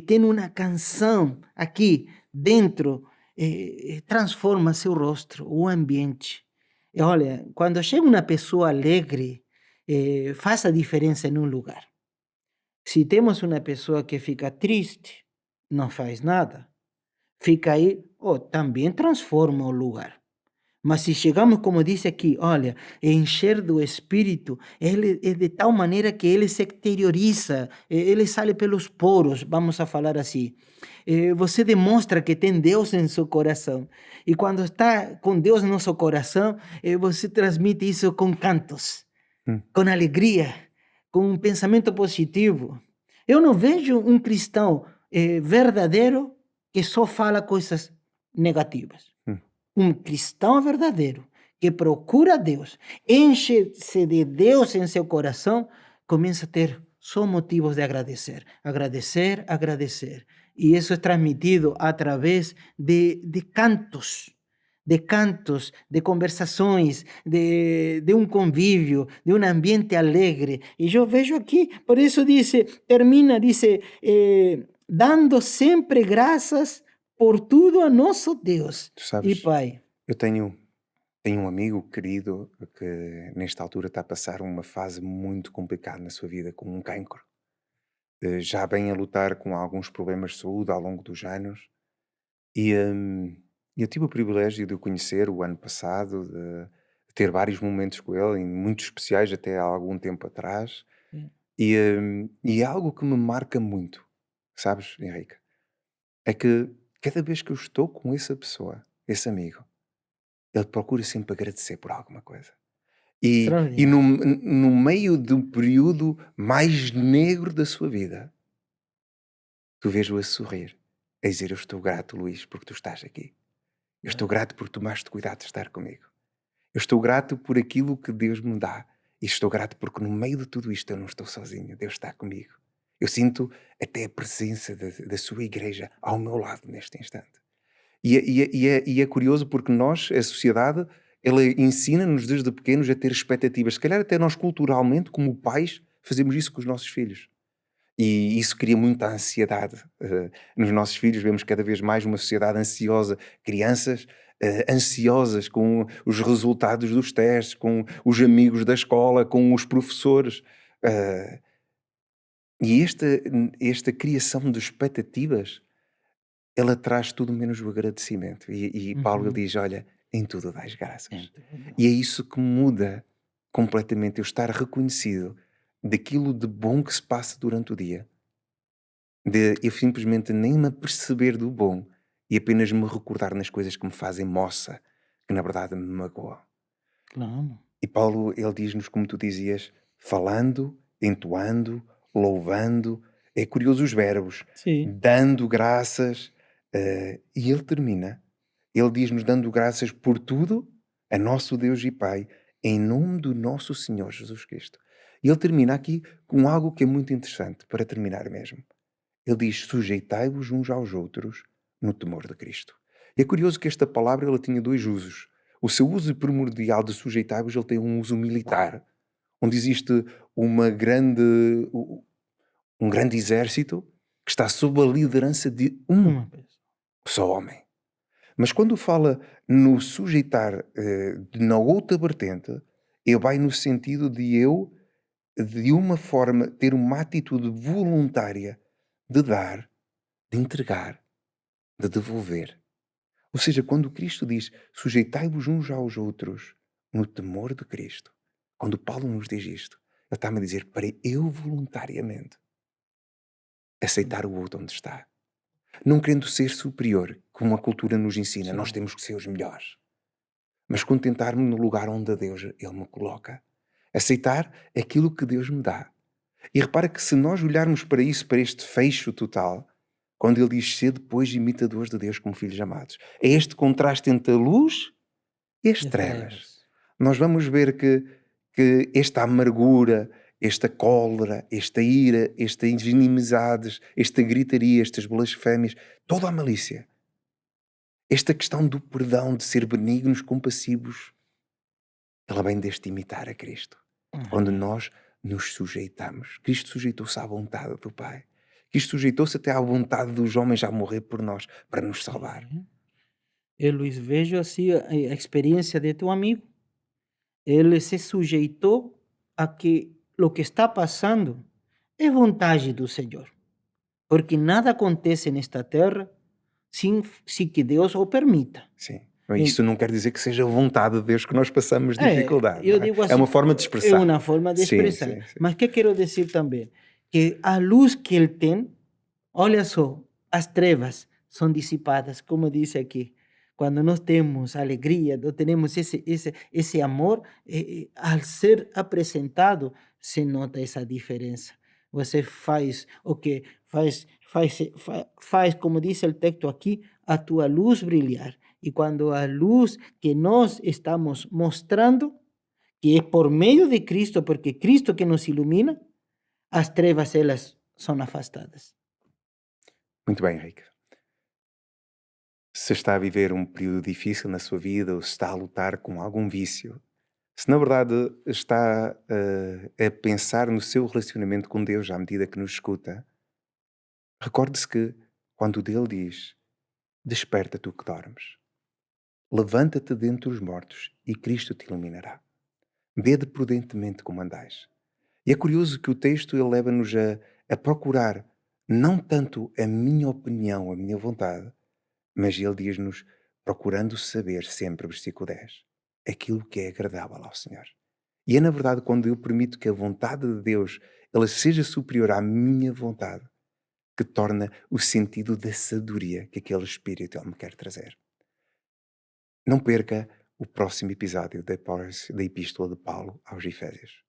tem uma canção aqui dentro, transforma seu rosto, o ambiente. E olha, quando chega uma pessoa alegre, faz a diferença em um lugar. Se temos uma pessoa que fica triste, não faz nada, fica aí, oh, também transforma o lugar. Mas se chegamos, como disse aqui, olha, encher do Espírito, ele é de tal maneira que ele se exterioriza, ele sai pelos poros, vamos a falar assim. Você demonstra que tem Deus em seu coração. E quando está com Deus no seu coração, você transmite isso com cantos, Hum. com alegria, com um pensamento positivo. Eu não vejo um cristão verdadeiro que só fala coisas negativas. Hum. Um cristão verdadeiro que procura Deus, enche-se de Deus em seu coração, começa a ter só motivos de agradecer, agradecer, agradecer. E isso é transmitido através de cantos, de conversações, de um convívio, de um ambiente alegre. E eu vejo aqui, por isso termina, dando sempre graças por tudo a nosso Deus Tu e sabes, Pai. eu tenho um amigo querido que nesta altura está a passar uma fase muito complicada na sua vida com um cancro. Já vem a lutar com alguns problemas de saúde ao longo dos anos e eu tive o privilégio de o conhecer o ano passado, de ter vários momentos com ele, e muito especiais até há algum tempo atrás, Sim. e é algo que me marca muito, sabes, Henrique? É que cada vez que eu estou com essa pessoa, esse amigo, ele procura sempre agradecer por alguma coisa. E Extraordinário. no meio do período mais negro da sua vida, tu vês-o a sorrir, a dizer: eu estou grato, Luís, porque tu estás aqui. Eu estou grato porque tomaste cuidado de estar comigo. Eu estou grato por aquilo que Deus me dá. E estou grato porque no meio de tudo isto eu não estou sozinho. Deus está comigo. Eu sinto até a presença da sua igreja ao meu lado neste instante. E é curioso porque nós, a sociedade, ela ensina-nos desde pequenos a ter expectativas. Se calhar até nós culturalmente, como pais, fazemos isso com os nossos filhos. E isso cria muita ansiedade nos nossos filhos. Vemos cada vez mais uma sociedade ansiosa. Crianças ansiosas com os resultados dos testes, com os amigos da escola, com os professores. Eh, e esta criação de expectativas ela traz tudo menos o agradecimento. E Paulo ele Uhum. diz: Olha, em tudo dás graças. Entendo. E é isso que muda completamente eu estar reconhecido daquilo de bom que se passa durante o dia, de eu simplesmente nem me aperceber do bom e apenas me recordar nas coisas que me fazem moça, que na verdade me magoam. Claro. E Paulo, ele diz-nos, como tu dizias, falando, entoando, louvando. É curioso os verbos, Sí. dando graças. E ele termina. Ele diz-nos, dando graças por tudo, a nosso Deus e Pai, em nome do nosso Senhor Jesus Cristo. E ele termina aqui com algo que é muito interessante, para terminar mesmo. Ele diz, sujeitai-vos uns aos outros no temor de Cristo. E é curioso que esta palavra ela tinha dois usos. O seu uso primordial de sujeitai-vos ele tem um uso militar, onde existe uma grande, um grande exército que está sob a liderança de um Uma pessoa. só homem. Mas quando fala no sujeitar na outra vertente, ele vai no sentido de eu, de uma forma, ter uma atitude voluntária de dar, de entregar, de devolver. Ou seja, quando Cristo diz sujeitai-vos uns aos outros no temor de Cristo, quando Paulo nos diz isto, ele está-me a dizer para eu voluntariamente aceitar o outro onde está. Não querendo ser superior, como a cultura nos ensina, nós Sí. temos que ser os melhores. Mas contentar-me no lugar onde Deus Ele me coloca. Aceitar aquilo que Deus me dá. E repara que se nós olharmos para isso, para este fecho total, quando ele diz ser depois imitadores de Deus como filhos amados, é este contraste entre a luz e as De trevas. trevas. Nós vamos ver que esta amargura, esta cólera, esta ira, estas inimizades, esta gritaria, estas blasfémias, toda a malícia, esta questão do perdão, de ser benignos, compassivos, ela vem deste imitar a Cristo. Quando Amén. nós nos sujeitamos. Cristo sujeitou-se à vontade do Pai. Cristo sujeitou-se até à vontade dos homens a morrer por nós, para nos salvar. Sí. Luis, vejo assim a experiência de tu amigo. Ele se sujeitou a que o que está passando é vontade do Senhor, porque nada acontece nesta terra sem que Deus o permita. Sim. En Isso não quer dizer que seja a vontade de Deus que nós passamos dificuldade, eu não é? digo É assim, uma forma de é expressar. uma forma de Sim, expressar. sim, sim. Mas que quero dizer também? Que a luz que ele tem, olha só, as trevas são dissipadas, como diz aqui. Quando nós temos alegria, nós temos esse amor, ao ser apresentado, se nota essa diferença. Você faz o que faz, como diz o texto aqui, a tua luz brilhar. E quando a luz que nós estamos mostrando, que é por meio de Cristo, porque Cristo que nos ilumina, as trevas elas são afastadas. Muito bem, Henrique. Se está a viver um período difícil na sua vida ou se está a lutar com algum vício, se na verdade está a pensar no seu relacionamento com Deus à medida que nos escuta, recorde-se que quando dele diz desperta tu que dormes, levanta-te dentre os mortos e Cristo te iluminará. Vede prudentemente como andais. E é curioso que o texto ele leva-nos a procurar não tanto a minha opinião, a minha vontade, mas ele diz-nos procurando saber sempre, versículo 10, aquilo que é agradável ao Senhor. E é na verdade quando eu permito que a vontade de Deus ela seja superior à minha vontade que torna o sentido da sabedoria que aquele Espírito ele me quer trazer. Não perca o próximo episódio da Epístola de Paulo aos Efésios.